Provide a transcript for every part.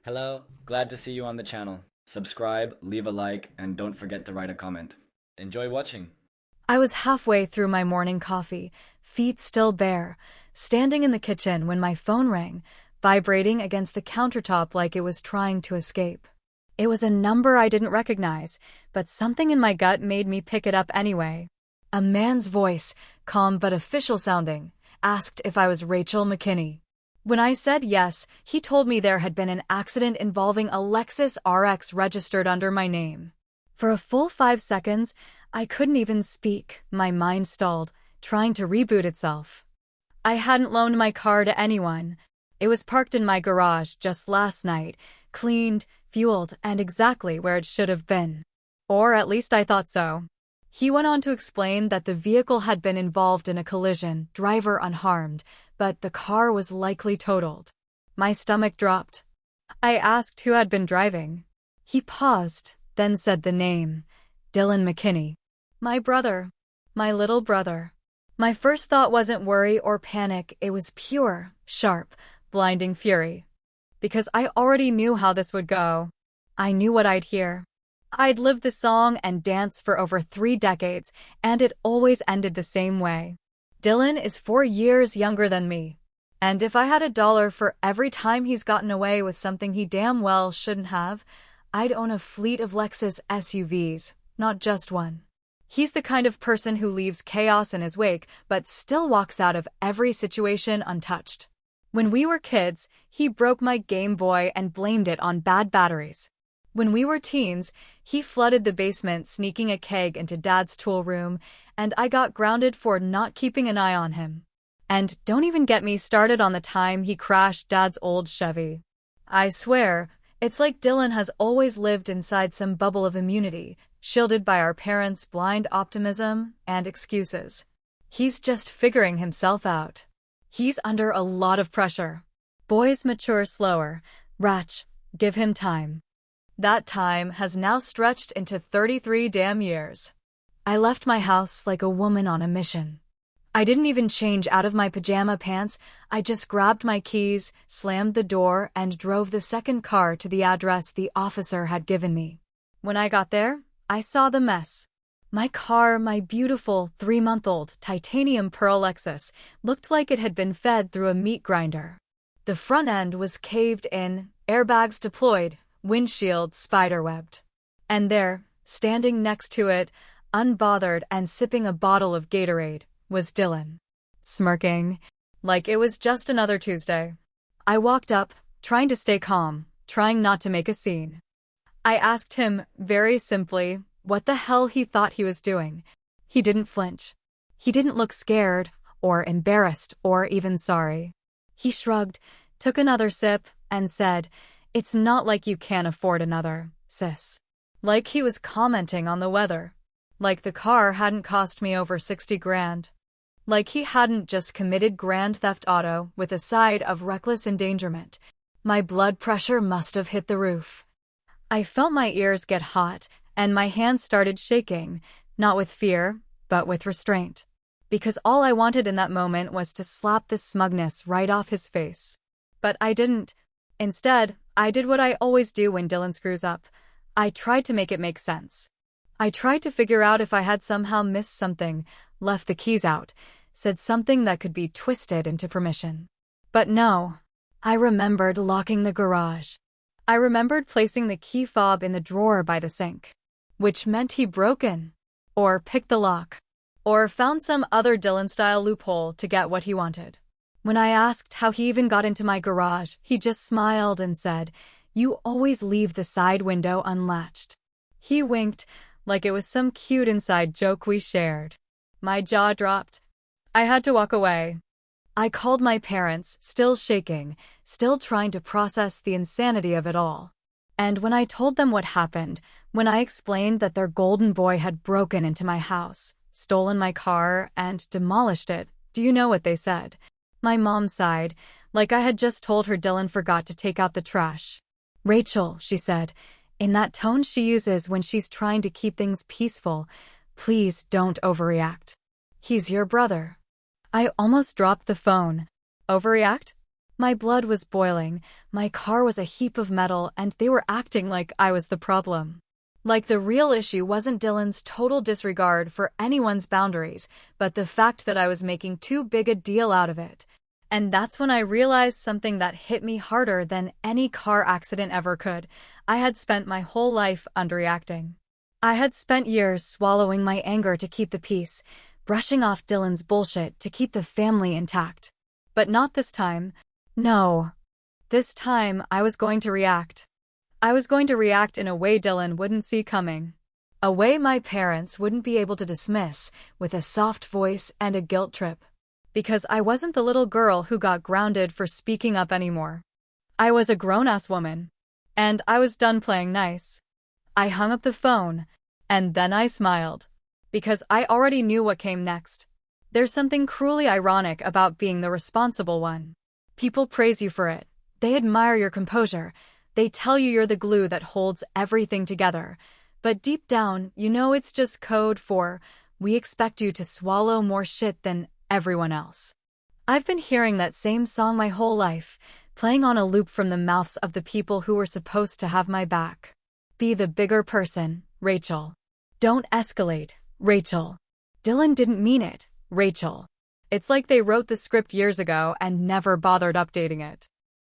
Hello, glad to see you on the channel. Subscribe, leave a like, and don't forget to write a comment. Enjoy watching. I was halfway through my morning coffee, feet still bare, standing in the kitchen when my phone rang, vibrating against the countertop like it was trying to escape. It was a number I didn't recognize, but something in my gut made me pick it up anyway. A man's voice, calm but official sounding, asked if I was Rachel McKinney. When I said yes, he told me there had been an accident involving a Lexus RX registered under my name. For a full 5 seconds, I couldn't even speak. My mind stalled, trying to reboot itself. I hadn't loaned my car to anyone. It was parked in my garage just last night, cleaned, fueled, and exactly where it should have been. Or at least I thought so. He went on to explain that the vehicle had been involved in a collision, driver unharmed, but the car was likely totaled. My stomach dropped. I asked who had been driving. He paused, then said the name, Dylan McKinney. My brother. My little brother. My first thought wasn't worry or panic, it was pure, sharp, blinding fury. Because I already knew how this would go. I knew what I'd hear. I'd lived the song and dance for over 3 decades, and it always ended the same way. Dylan is 4 years younger than me. And if I had $1 for every time he's gotten away with something he damn well shouldn't have, I'd own a fleet of Lexus SUVs, not just one. He's the kind of person who leaves chaos in his wake, but still walks out of every situation untouched. When we were kids, he broke my Game Boy and blamed it on bad batteries. When we were teens, he flooded the basement, sneaking a keg into Dad's tool room, and I got grounded for not keeping an eye on him. And don't even get me started on the time he crashed Dad's old Chevy. I swear, it's like Dylan has always lived inside some bubble of immunity, shielded by our parents' blind optimism and excuses. He's just figuring himself out. He's under a lot of pressure. Boys mature slower. Ratch, give him time. That time has now stretched into 33 damn years. I left my house like a woman on a mission. I didn't even change out of my pajama pants. I just grabbed my keys, slammed the door, and drove the second car to the address the officer had given me. When I got there, I saw the mess. My car, my beautiful 3-month-old titanium pearl Lexus, looked like it had been fed through a meat grinder. The front end was caved in, airbags deployed, windshield spiderwebbed. And there, standing next to it, unbothered and sipping a bottle of Gatorade, was Dylan. Smirking, like it was just another Tuesday. I walked up, trying to stay calm, trying not to make a scene. I asked him, very simply, what the hell he thought he was doing. He didn't flinch. He didn't look scared, or embarrassed, or even sorry. He shrugged, took another sip, and said, "It's not like you can't afford another, sis." Like he was commenting on the weather. Like the car hadn't cost me over 60 grand. Like he hadn't just committed grand theft auto with a side of reckless endangerment. My blood pressure must have hit the roof. I felt my ears get hot, and my hands started shaking, not with fear, but with restraint. Because all I wanted in that moment was to slap the smugness right off his face. But I didn't. Instead, I did what I always do when Dylan screws up. I tried to make it make sense. I tried to figure out if I had somehow missed something, left the keys out, said something that could be twisted into permission. But no. I remembered locking the garage. I remembered placing the key fob in the drawer by the sink. Which meant he broke in. Or picked the lock. Or found some other Dylan-style loophole to get what he wanted. When I asked how he even got into my garage, he just smiled and said, "You always leave the side window unlatched." He winked, like it was some cute inside joke we shared. My jaw dropped. I had to walk away. I called my parents, still shaking, still trying to process the insanity of it all. And when I told them what happened, when I explained that their golden boy had broken into my house, stolen my car, and demolished it, do you know what they said? My mom sighed, like I had just told her Dylan forgot to take out the trash. "Rachel," she said, in that tone she uses when she's trying to keep things peaceful, "please don't overreact. He's your brother." I almost dropped the phone. Overreact? My blood was boiling, my car was a heap of metal, and they were acting like I was the problem. Like the real issue wasn't Dylan's total disregard for anyone's boundaries, but the fact that I was making too big a deal out of it. And that's when I realized something that hit me harder than any car accident ever could. I had spent my whole life underreacting. I had spent years swallowing my anger to keep the peace, brushing off Dylan's bullshit to keep the family intact. But not this time. No. This time, I was going to react. I was going to react in a way Dylan wouldn't see coming. A way my parents wouldn't be able to dismiss, with a soft voice and a guilt trip. Because I wasn't the little girl who got grounded for speaking up anymore. I was a grown-ass woman. And I was done playing nice. I hung up the phone, and then I smiled. Because I already knew what came next. There's something cruelly ironic about being the responsible one. People praise you for it. They admire your composure. They tell you you're the glue that holds everything together. But deep down, you know it's just code for, we expect you to swallow more shit than everyone else. I've been hearing that same song my whole life, playing on a loop from the mouths of the people who were supposed to have my back. Be the bigger person, Rachel. Don't escalate, Rachel. Dylan didn't mean it, Rachel. It's like they wrote the script years ago and never bothered updating it.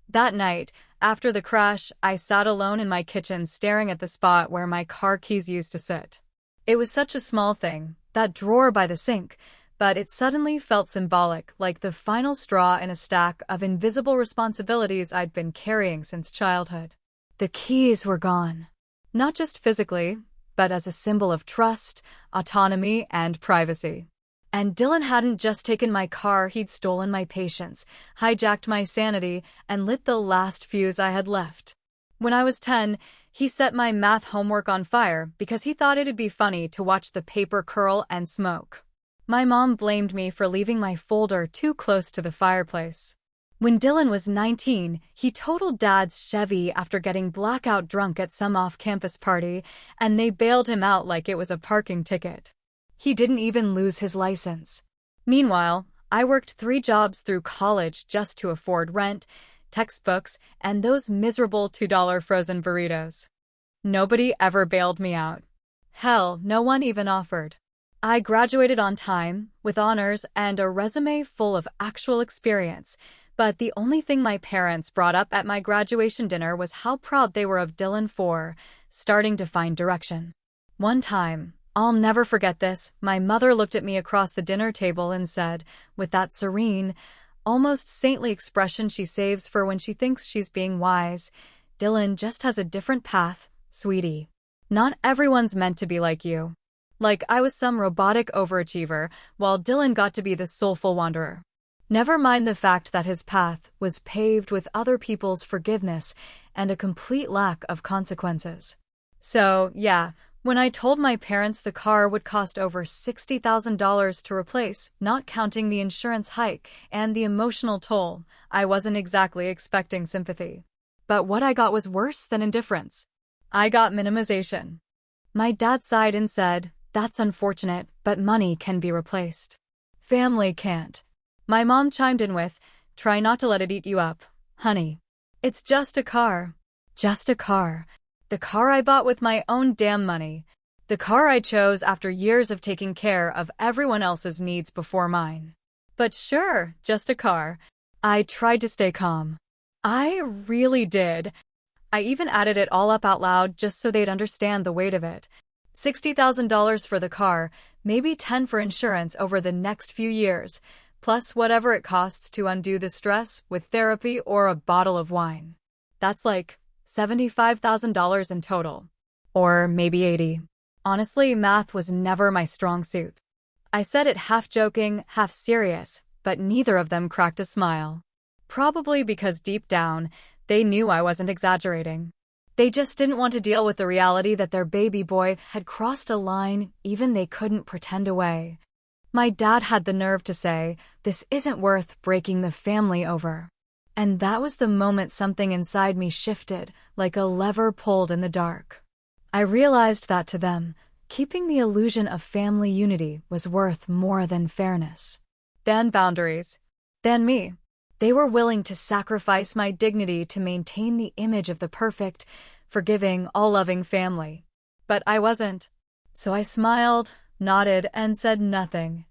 That night, after the crash, I sat alone in my kitchen staring at the spot where my car keys used to sit. It was such a small thing, that drawer by the sink, but it suddenly felt symbolic, like the final straw in a stack of invisible responsibilities I'd been carrying since childhood. The keys were gone. Not just physically, but as a symbol of trust, autonomy, and privacy. And Dylan hadn't just taken my car, he'd stolen my patience, hijacked my sanity, and lit the last fuse I had left. When I was 10, he set my math homework on fire because he thought it'd be funny to watch the paper curl and smoke. My mom blamed me for leaving my folder too close to the fireplace. When Dylan was 19, he totaled Dad's Chevy after getting blackout drunk at some off-campus party, and they bailed him out like it was a parking ticket. He didn't even lose his license. Meanwhile, I worked 3 jobs through college just to afford rent, textbooks, and those miserable $2 frozen burritos. Nobody ever bailed me out. Hell, no one even offered. I graduated on time, with honors and a resume full of actual experience, but the only thing my parents brought up at my graduation dinner was how proud they were of Dylan for starting to find direction. One time, I'll never forget this, my mother looked at me across the dinner table and said, with that serene, almost saintly expression she saves for when she thinks she's being wise, Dylan just has a different path, sweetie. Not everyone's meant to be like you. Like I was some robotic overachiever, while Dylan got to be the soulful wanderer. Never mind the fact that his path was paved with other people's forgiveness and a complete lack of consequences. So, yeah, when I told my parents the car would cost over $60,000 to replace, not counting the insurance hike and the emotional toll, I wasn't exactly expecting sympathy. But what I got was worse than indifference. I got minimization. My dad sighed and said, "That's unfortunate, but money can be replaced. Family can't." My mom chimed in with, "Try not to let it eat you up, honey. It's just a car. Just a car. The car I bought with my own damn money. The car I chose after years of taking care of everyone else's needs before mine. But sure, just a car." I tried to stay calm. I really did. I even added it all up out loud just so they'd understand the weight of it. $60,000 for the car, maybe 10 for insurance over the next few years, plus whatever it costs to undo the stress with therapy or a bottle of wine. That's like $75,000 in total. Or maybe 80. Honestly, math was never my strong suit. I said it half joking, half serious, but neither of them cracked a smile. Probably because deep down, they knew I wasn't exaggerating. They just didn't want to deal with the reality that their baby boy had crossed a line even they couldn't pretend away. My dad had the nerve to say, "This isn't worth breaking the family over." And that was the moment something inside me shifted, like a lever pulled in the dark. I realized that to them, keeping the illusion of family unity was worth more than fairness. Than boundaries. Than me. They were willing to sacrifice my dignity to maintain the image of the perfect, forgiving, all-loving family. But I wasn't. So I smiled, nodded, and said nothing.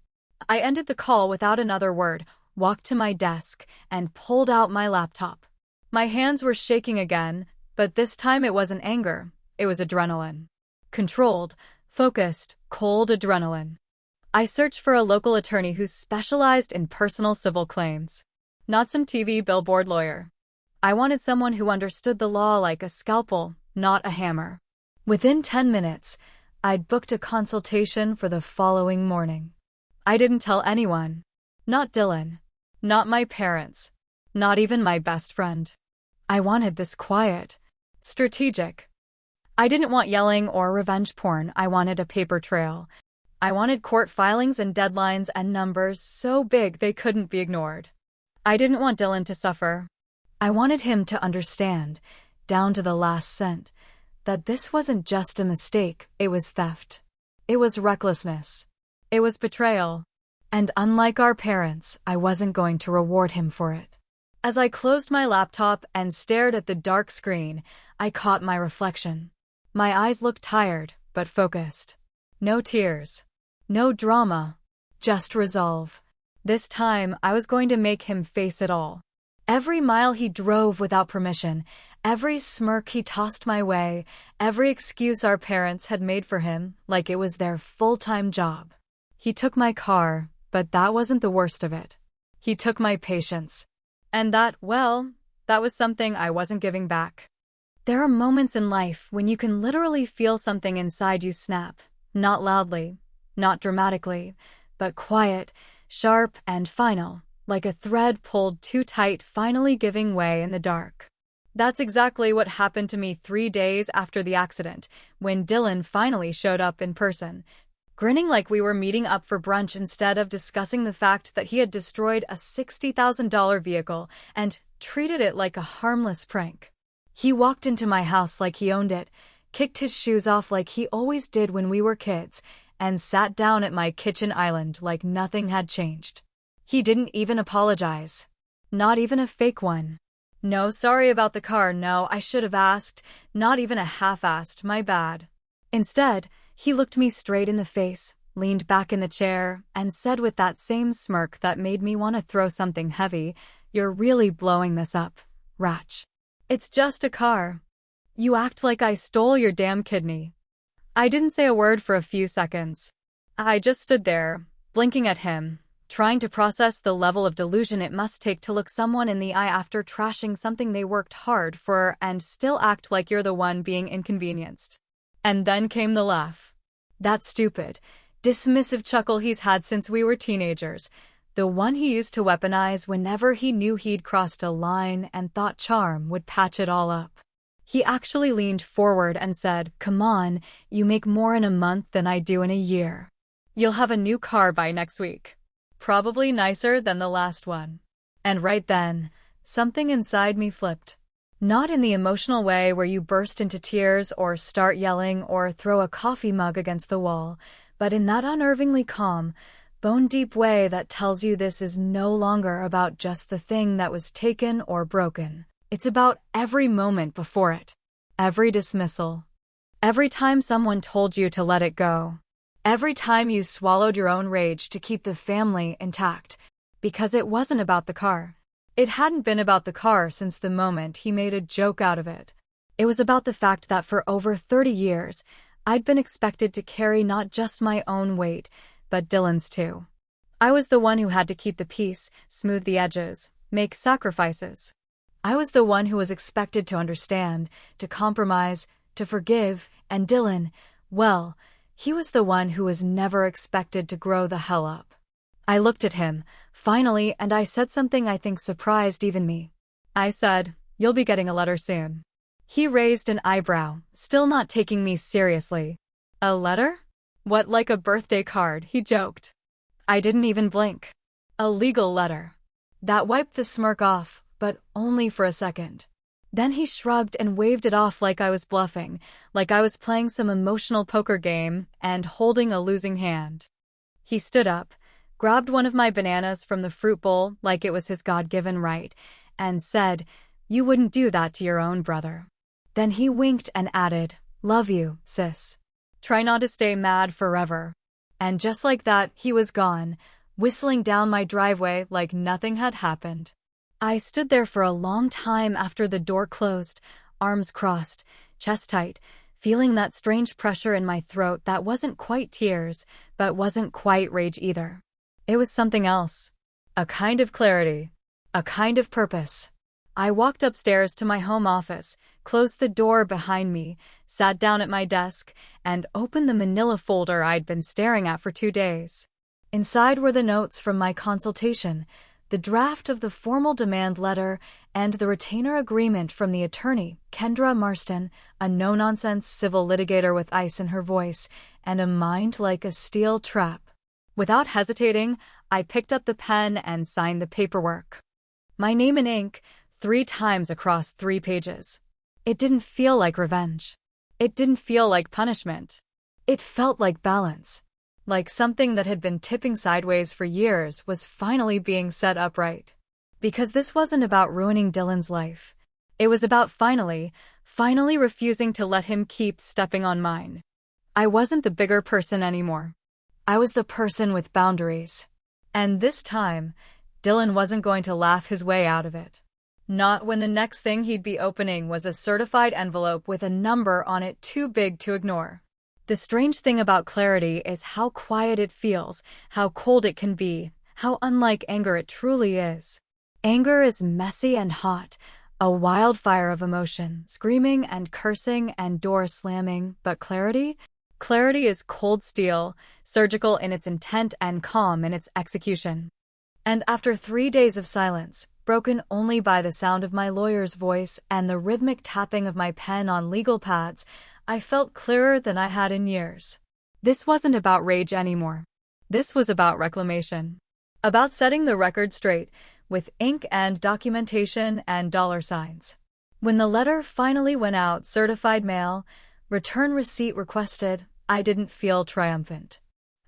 I ended the call without another word, walked to my desk, and pulled out my laptop. My hands were shaking again, but this time it wasn't anger, it was adrenaline. Controlled, focused, cold adrenaline. I searched for a local attorney who specialized in personal civil claims. Not some TV billboard lawyer. I wanted someone who understood the law like a scalpel, not a hammer. Within 10 minutes, I'd booked a consultation for the following morning. I didn't tell anyone. Not Dylan. Not my parents. Not even my best friend. I wanted this quiet. Strategic. I didn't want yelling or revenge porn. I wanted a paper trail. I wanted court filings and deadlines and numbers so big they couldn't be ignored. I didn't want Dylan to suffer. I wanted him to understand, down to the last cent, that this wasn't just a mistake, it was theft. It was recklessness. It was betrayal. And unlike our parents, I wasn't going to reward him for it. As I closed my laptop and stared at the dark screen, I caught my reflection. My eyes looked tired, but focused. No tears. No drama. Just resolve. This time, I was going to make him face it all. Every mile he drove without permission, every smirk he tossed my way, every excuse our parents had made for him, like it was their full-time job. He took my car, but that wasn't the worst of it. He took my patience. And that was something I wasn't giving back. There are moments in life when you can literally feel something inside you snap, not loudly, not dramatically, but quiet, sharp and final, like a thread pulled too tight finally giving way in the dark. That's exactly what happened to me 3 days after the accident, when Dylan finally showed up in person, grinning like we were meeting up for brunch instead of discussing the fact that he had destroyed a $60,000 vehicle and treated it like a harmless prank. He walked into my house like he owned it, kicked his shoes off like he always did when we were kids, and sat down at my kitchen island like nothing had changed. He didn't even apologize. Not even a fake one. No, sorry about the car, no, I should have asked, not even a half-assed, my bad. Instead, he looked me straight in the face, leaned back in the chair, and said with that same smirk that made me want to throw something heavy, "You're really blowing this up, Ratch. It's just a car. You act like I stole your damn kidney." I didn't say a word for a few seconds. I just stood there, blinking at him, trying to process the level of delusion it must take to look someone in the eye after trashing something they worked hard for and still act like you're the one being inconvenienced. And then came the laugh. That stupid, dismissive chuckle he's had since we were teenagers, the one he used to weaponize whenever he knew he'd crossed a line and thought charm would patch it all up. He actually leaned forward and said, "Come on, you make more in a month than I do in a year. You'll have a new car by next week. Probably nicer than the last one." And right then, something inside me flipped. Not in the emotional way where you burst into tears or start yelling or throw a coffee mug against the wall, but in that unnervingly calm, bone-deep way that tells you this is no longer about just the thing that was taken or broken. It's about every moment before it. Every dismissal. Every time someone told you to let it go. Every time you swallowed your own rage to keep the family intact. Because it wasn't about the car. It hadn't been about the car since the moment he made a joke out of it. It was about the fact that for over 30 years, I'd been expected to carry not just my own weight, but Dylan's too. I was the one who had to keep the peace, smooth the edges, make sacrifices. I was the one who was expected to understand, to compromise, to forgive, and Dylan, well, he was the one who was never expected to grow the hell up. I looked at him, finally, and I said something I think surprised even me. I said, "You'll be getting a letter soon." He raised an eyebrow, still not taking me seriously. "A letter? What, like a birthday card?" he joked. I didn't even blink. "A legal letter." That wiped the smirk off, but only for a second. Then he shrugged and waved it off like I was bluffing, like I was playing some emotional poker game and holding a losing hand. He stood up, grabbed one of my bananas from the fruit bowl like it was his God-given right, and said, "You wouldn't do that to your own brother." Then he winked and added, "Love you, sis. Try not to stay mad forever." And just like that, he was gone, whistling down my driveway like nothing had happened. I stood there for a long time after the door closed, arms crossed, chest tight, feeling that strange pressure in my throat that wasn't quite tears, but wasn't quite rage either. It was something else. A kind of clarity. A kind of purpose. I walked upstairs to my home office, closed the door behind me, sat down at my desk, and opened the manila folder I'd been staring at for 2 days. Inside were the notes from my consultation, the draft of the formal demand letter, and the retainer agreement from the attorney, Kendra Marston, a no-nonsense civil litigator with ice in her voice, and a mind like a steel trap. Without hesitating, I picked up the pen and signed the paperwork. My name in ink, 3 times across 3 pages. It didn't feel like revenge. It didn't feel like punishment. It felt like balance. Like something that had been tipping sideways for years was finally being set upright. Because this wasn't about ruining Dylan's life. It was about finally refusing to let him keep stepping on mine. I wasn't the bigger person anymore. I was the person with boundaries. And this time, Dylan wasn't going to laugh his way out of it. Not when the next thing he'd be opening was a certified envelope with a number on it too big to ignore. The strange thing about clarity is how quiet it feels, how cold it can be, how unlike anger it truly is. Anger is messy and hot, a wildfire of emotion, screaming and cursing and door slamming, but clarity? Clarity is cold steel, surgical in its intent and calm in its execution. And after 3 days of silence, broken only by the sound of my lawyer's voice and the rhythmic tapping of my pen on legal pads, I felt clearer than I had in years. This wasn't about rage anymore. This was about reclamation. About setting the record straight, with ink and documentation and dollar signs. When the letter finally went out, certified mail, return receipt requested, I didn't feel triumphant.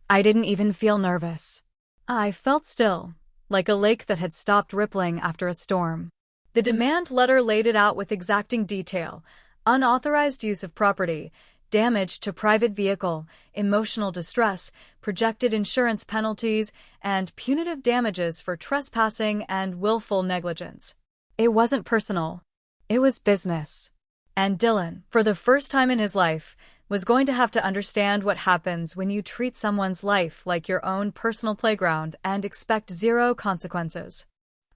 I didn't even feel nervous. I felt still, like a lake that had stopped rippling after a storm. The demand letter laid it out with exacting detail: unauthorized use of property, damage to private vehicle, emotional distress, projected insurance penalties, and punitive damages for trespassing and willful negligence. It wasn't personal. It was business. And Dylan, for the first time in his life, was going to have to understand what happens when you treat someone's life like your own personal playground and expect 0 consequences.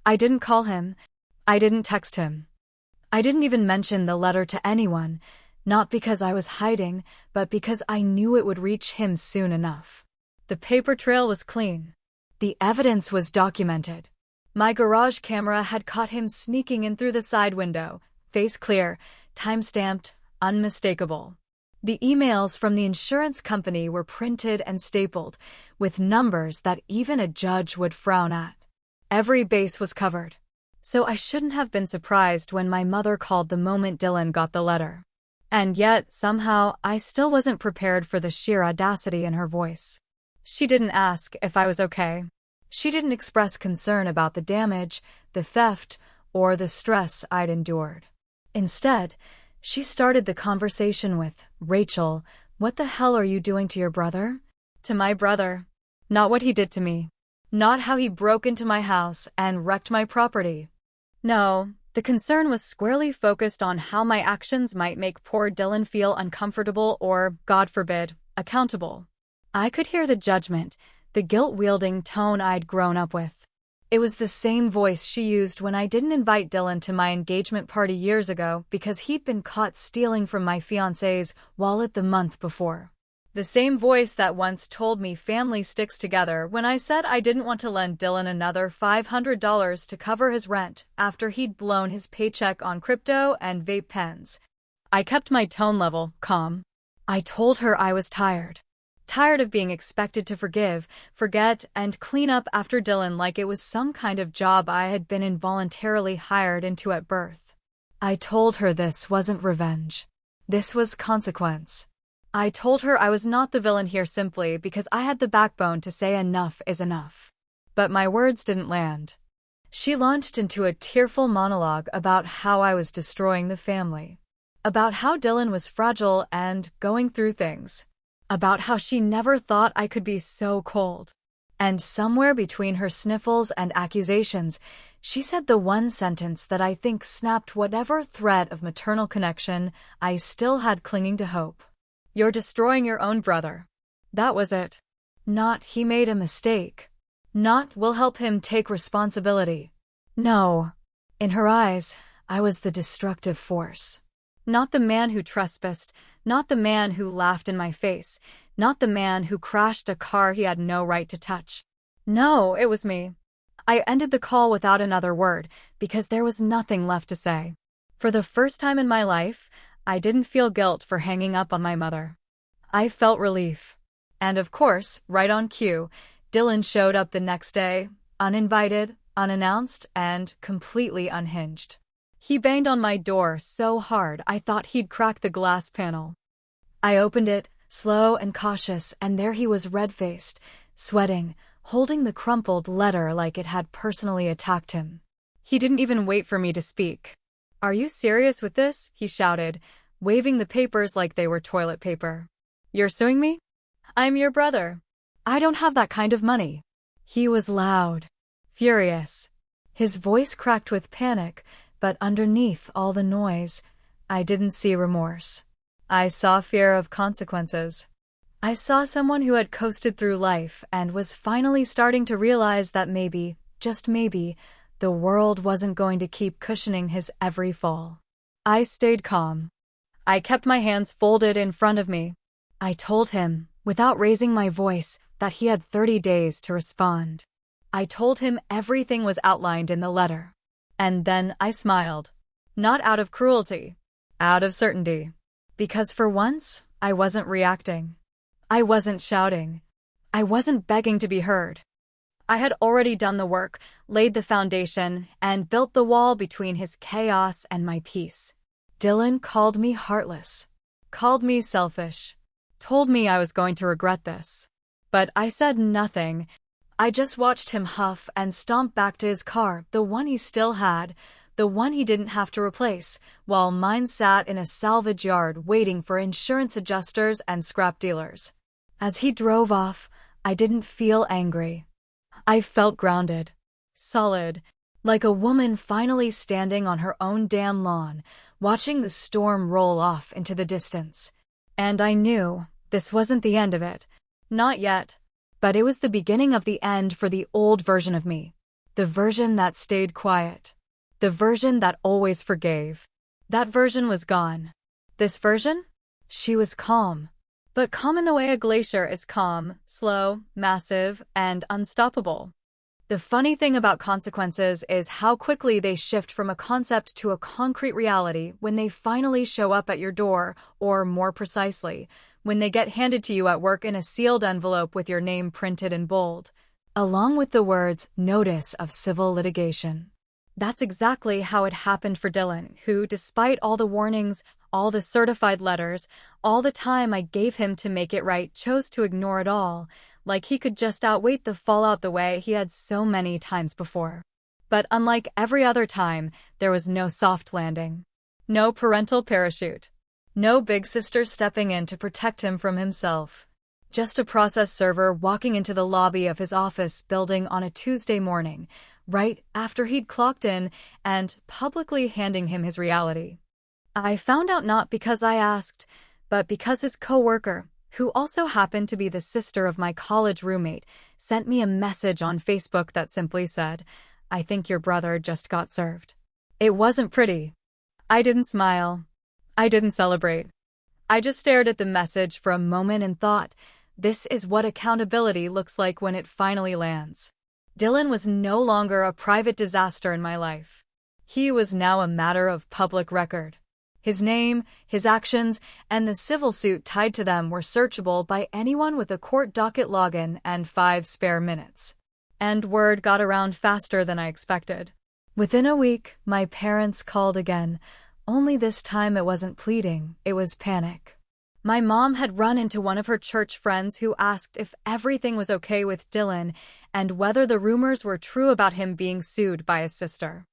I didn't call him. I didn't text him. I didn't even mention the letter to anyone, not because I was hiding, but because I knew it would reach him soon enough. The paper trail was clean. The evidence was documented. My garage camera had caught him sneaking in through the side window, face clear, time-stamped, unmistakable. The emails from the insurance company were printed and stapled, with numbers that even a judge would frown at. Every base was covered. So I shouldn't have been surprised when my mother called the moment Dylan got the letter. And yet, somehow, I still wasn't prepared for the sheer audacity in her voice. She didn't ask if I was okay. She didn't express concern about the damage, the theft, or the stress I'd endured. Instead, she started the conversation with, "Rachel, what the hell are you doing to your brother?" To my brother. Not what he did to me. Not how he broke into my house and wrecked my property. No, the concern was squarely focused on how my actions might make poor Dylan feel uncomfortable or, God forbid, accountable. I could hear the judgment, the guilt-wielding tone I'd grown up with. It was the same voice she used when I didn't invite Dylan to my engagement party years ago because he'd been caught stealing from my fiancé's wallet the month before. The same voice that once told me family sticks together when I said I didn't want to lend Dylan another $500 to cover his rent after he'd blown his paycheck on crypto and vape pens. I kept my tone level calm. I told her I was tired. Tired of being expected to forgive, forget, and clean up after Dylan like it was some kind of job I had been involuntarily hired into at birth. I told her this wasn't revenge. This was consequence. I told her I was not the villain here simply because I had the backbone to say enough is enough. But my words didn't land. She launched into a tearful monologue about how I was destroying the family, about how Dylan was fragile and going through things, about how she never thought I could be so cold. And somewhere between her sniffles and accusations, she said the one sentence that I think snapped whatever thread of maternal connection I still had clinging to hope. "You're destroying your own brother." That was it. Not "he made a mistake." Not "we'll help him take responsibility." No. In her eyes, I was the destructive force. Not the man who trespassed, not the man who laughed in my face, not the man who crashed a car he had no right to touch. No, it was me. I ended the call without another word, because there was nothing left to say. For the first time in my life, I didn't feel guilt for hanging up on my mother. I felt relief. And of course, right on cue, Dylan showed up the next day, uninvited, unannounced, and completely unhinged. He banged on my door so hard I thought he'd crack the glass panel. I opened it, slow and cautious, and there he was, red-faced, sweating, holding the crumpled letter like it had personally attacked him. He didn't even wait for me to speak. "Are you serious with this?" he shouted, waving the papers like they were toilet paper. "You're suing me? I'm your brother. I don't have that kind of money." He was loud, furious. His voice cracked with panic, but underneath all the noise, I didn't see remorse. I saw fear of consequences. I saw someone who had coasted through life and was finally starting to realize that maybe, just maybe, the world wasn't going to keep cushioning his every fall. I stayed calm. I kept my hands folded in front of me. I told him, without raising my voice, that he had 30 days to respond. I told him everything was outlined in the letter. And then I smiled. Not out of cruelty, out of certainty. Because for once, I wasn't reacting. I wasn't shouting. I wasn't begging to be heard. I had already done the work, laid the foundation, and built the wall between his chaos and my peace. Dylan called me heartless, called me selfish, told me I was going to regret this. But I said nothing. I just watched him huff and stomp back to his car, the one he still had, the one he didn't have to replace, while mine sat in a salvage yard waiting for insurance adjusters and scrap dealers. As he drove off, I didn't feel angry. I felt grounded, solid, like a woman finally standing on her own damn lawn, watching the storm roll off into the distance. And I knew this wasn't the end of it. Not yet. But it was the beginning of the end for the old version of me. The version that stayed quiet. The version that always forgave. That version was gone. This version? She was calm. But calm in the way a glacier is calm, slow, massive, and unstoppable. The funny thing about consequences is how quickly they shift from a concept to a concrete reality when they finally show up at your door, or more precisely, when they get handed to you at work in a sealed envelope with your name printed in bold, along with the words "Notice of Civil Litigation." That's exactly how it happened for Dylan, who, despite all the warnings, all the certified letters, all the time I gave him to make it right, chose to ignore it all, like he could just outwait the fallout the way he had so many times before. But unlike every other time, there was no soft landing. No parental parachute. No big sister stepping in to protect him from himself. Just a process server walking into the lobby of his office building on a Tuesday morning, right after he'd clocked in, and publicly handing him his reality. I found out not because I asked, but because his coworker, who also happened to be the sister of my college roommate, sent me a message on Facebook that simply said, "I think your brother just got served." It wasn't pretty. I didn't smile. I didn't celebrate. I just stared at the message for a moment and thought, this is what accountability looks like when it finally lands. Dylan was no longer a private disaster in my life. He was now a matter of public record. His name, his actions, and the civil suit tied to them were searchable by anyone with a court docket login and 5 spare minutes. And word got around faster than I expected. Within a week, my parents called again, only this time it wasn't pleading, it was panic. My mom had run into one of her church friends who asked if everything was okay with Dylan, and whether the rumors were true about him being sued by his sister.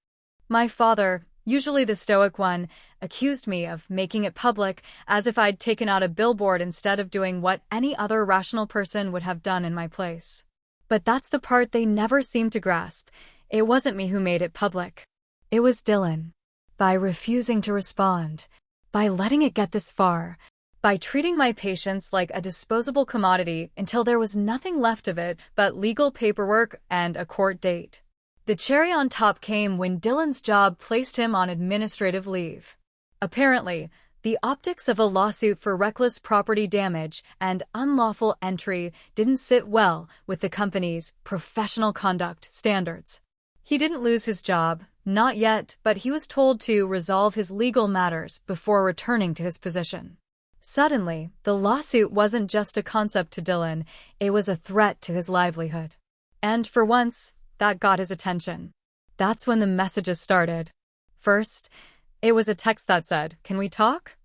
My father, usually the stoic one, accused me of making it public, as if I'd taken out a billboard instead of doing what any other rational person would have done in my place. But that's the part they never seemed to grasp. It wasn't me who made it public. It was Dylan. By refusing to respond, by letting it get this far, by treating my patience like a disposable commodity until there was nothing left of it but legal paperwork and a court date. The cherry on top came when Dylan's job placed him on administrative leave. Apparently, the optics of a lawsuit for reckless property damage and unlawful entry didn't sit well with the company's professional conduct standards. He didn't lose his job, not yet, but he was told to resolve his legal matters before returning to his position. Suddenly, the lawsuit wasn't just a concept to Dylan, it was a threat to his livelihood. And for once, that got his attention. That's when the messages started. First, it was a text that said, "Can we talk?"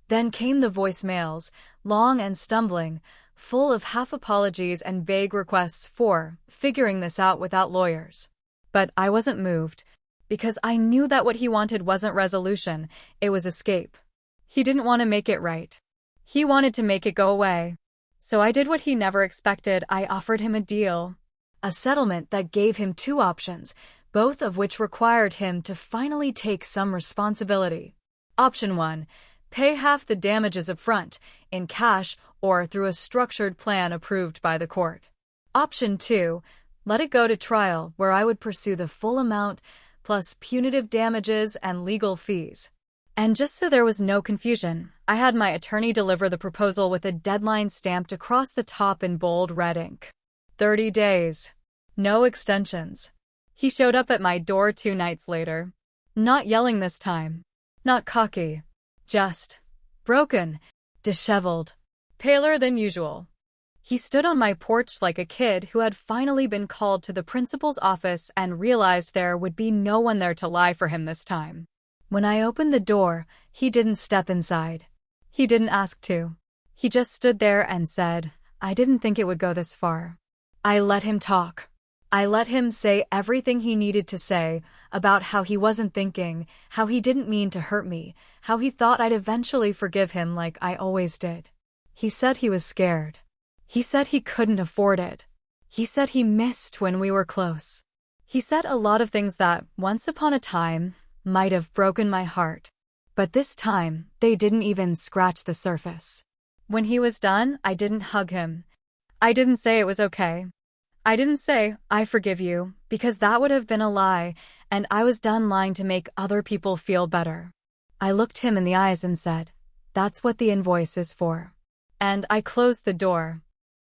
Then came the voicemails, long and stumbling, full of half apologies and vague requests for figuring this out without lawyers. But I wasn't moved, because I knew that what he wanted wasn't resolution, it was escape. He didn't want to make it right. He wanted to make it go away. So I did what he never expected. I offered him a deal. A settlement that gave him two options, both of which required him to finally take some responsibility. Option 1, pay half the damages up front, in cash or through a structured plan approved by the court. Option 2, let it go to trial, where I would pursue the full amount, plus punitive damages and legal fees. And just so there was no confusion, I had my attorney deliver the proposal with a deadline stamped across the top in bold red ink. 30 days. No extensions. He showed up at my door 2 nights later. Not yelling this time. Not cocky. Just broken, disheveled, paler than usual. He stood on my porch like a kid who had finally been called to the principal's office and realized there would be no one there to lie for him this time. When I opened the door, he didn't step inside. He didn't ask to. He just stood there and said, "I didn't think it would go this far." I let him talk. I let him say everything he needed to say about how he wasn't thinking, how he didn't mean to hurt me, how he thought I'd eventually forgive him like I always did. He said he was scared. He said he couldn't afford it. He said he missed when we were close. He said a lot of things that, once upon a time, might have broken my heart. But this time, they didn't even scratch the surface. When he was done, I didn't hug him. I didn't say it was okay. I didn't say, "I forgive you," because that would have been a lie, and I was done lying to make other people feel better. I looked him in the eyes and said, "That's what the invoice is for." And I closed the door.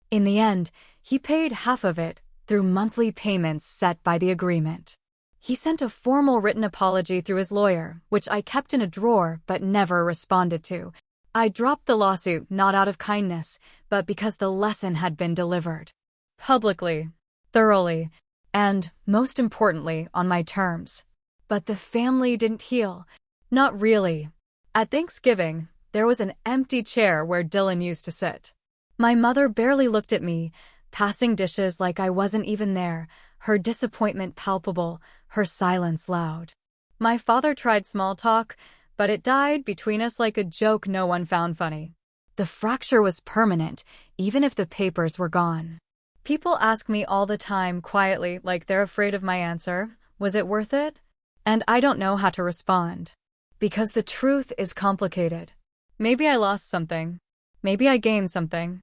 In the end, he paid half of it through monthly payments set by the agreement. He sent a formal written apology through his lawyer, which I kept in a drawer but never responded to. I dropped the lawsuit not out of kindness, but because the lesson had been delivered. Publicly, thoroughly, and, most importantly, on my terms. But the family didn't heal. Not really. At Thanksgiving, there was an empty chair where Dylan used to sit. My mother barely looked at me, passing dishes like I wasn't even there, her disappointment palpable, her silence loud. My father tried small talk, but it died between us like a joke no one found funny. The fracture was permanent, even if the papers were gone. People ask me all the time quietly, like they're afraid of my answer, "Was it worth it?" And I don't know how to respond. Because the truth is complicated. Maybe I lost something. Maybe I gained something.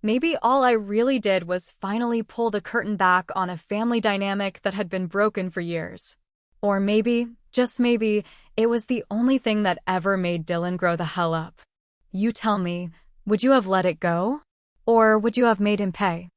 Maybe all I really did was finally pull the curtain back on a family dynamic that had been broken for years. Or maybe, just maybe, it was the only thing that ever made Dylan grow the hell up. You tell me, would you have let it go? Or would you have made him pay?